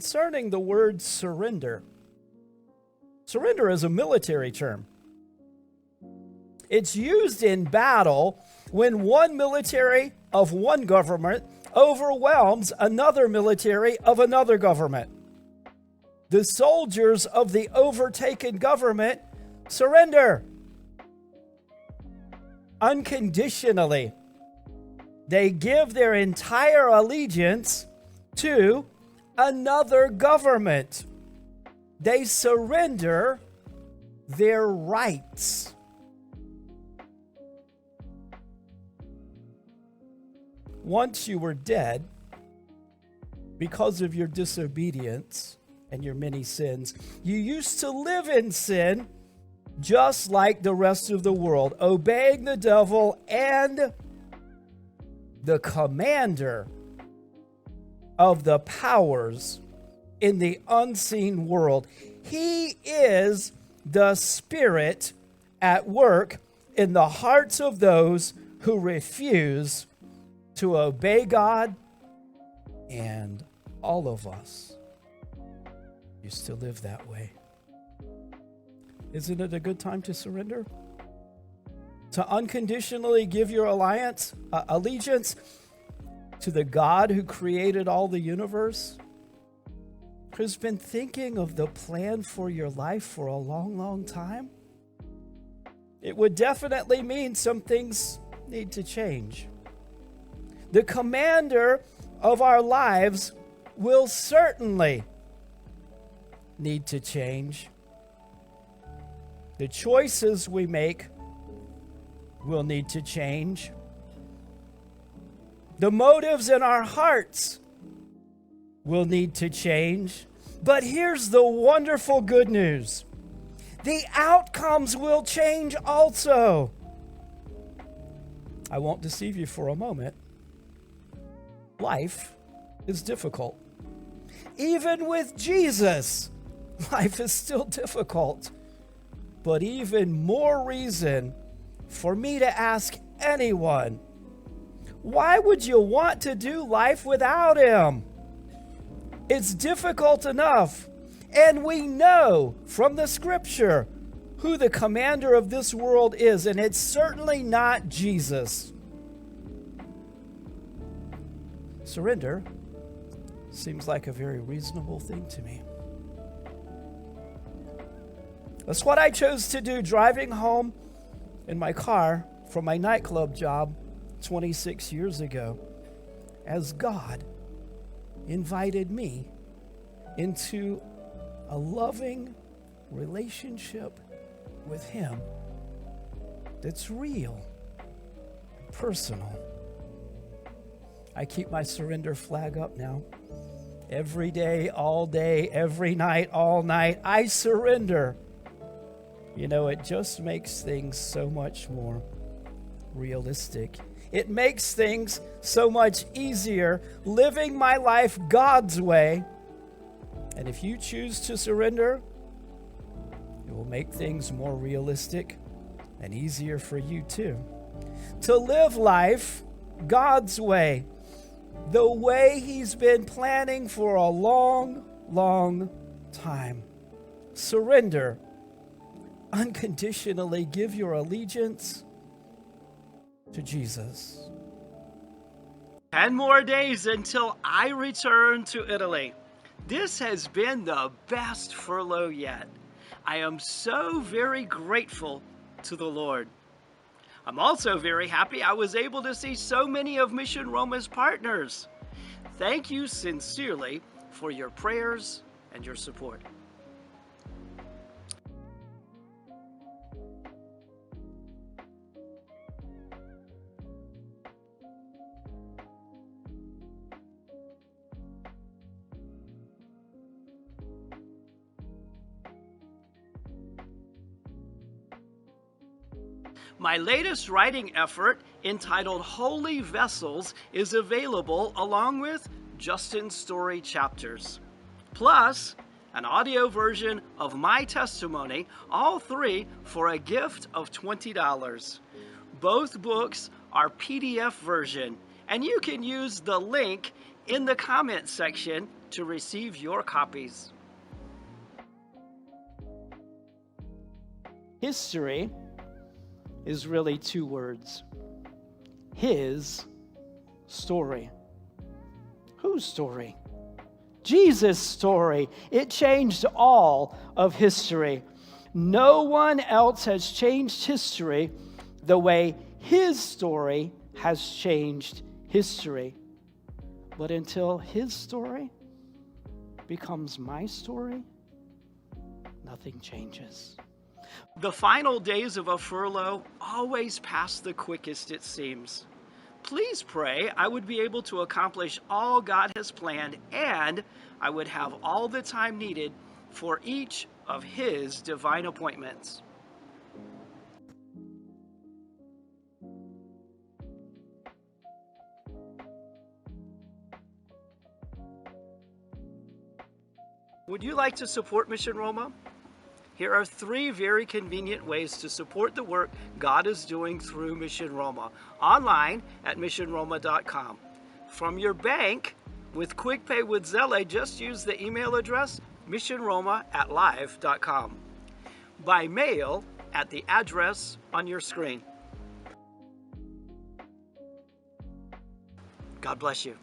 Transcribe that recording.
concerning the word surrender. Surrender is a military term. It's used in battle when one military of one government overwhelms another military of another government. The soldiers of the overtaken government surrender unconditionally. They give their entire allegiance to another government. They surrender their rights. Once you were dead because of your disobedience and your many sins. You used to live in sin just like the rest of the world, obeying the devil and the commander of the powers in the unseen world. He is the spirit at work in the hearts of those who refuse to obey God, and all of us used to live that way. Isn't it a good time to surrender? To unconditionally give your allegiance to the God who created all the universe, who's been thinking of the plan for your life for a long, long time? It would definitely mean some things need to change. The commander of our lives will certainly need to change. The choices we make will need to change. The motives in our hearts will need to change. But here's the wonderful good news. The outcomes will change also. I won't deceive you for a moment. Life is difficult. Even with Jesus, life is still difficult. But even more reason for me to ask anyone, why would you want to do life without Him? It's difficult enough. And we know from the scripture who the commander of this world is, and it's certainly not Jesus. Surrender seems like a very reasonable thing to me. That's what I chose to do driving home in my car from my nightclub job 26 years ago, as God invited me into a loving relationship with Him that's real, personal. I keep my surrender flag up now. Every day, all day, every night, all night, I surrender. You know, it just makes things so much more realistic. It makes things so much easier living my life God's way. And if you choose to surrender, it will make things more realistic and easier for you too. To live life God's way, the way He's been planning for a long, long time. Surrender. Unconditionally give your allegiance to Jesus. 10 more days until I return to Italy. This has been the best furlough yet. I am so very grateful to the Lord. I'm also very happy I was able to see so many of Mission Roma's partners. Thank you sincerely for your prayers and your support. My latest writing effort, entitled Holy Vessels, is available along with Justin's story chapters, plus an audio version of my testimony, all three for a gift of $20. Both books are PDF version, and you can use the link in the comment section to receive your copies. History is really two words. His story. Whose story? Jesus' story. It changed all of history. No one else has changed history the way his story has changed history. But until his story becomes my story, nothing changes. The final days of a furlough always pass the quickest, it seems. Please pray I would be able to accomplish all God has planned, and I would have all the time needed for each of His divine appointments. Would you like to support Mission Roma? Here are 3 very convenient ways to support the work God is doing through Mission Roma. Online at missionroma.com. From your bank, with QuickPay with Zelle, just use the email address missionroma@live.com. By mail at the address on your screen. God bless you.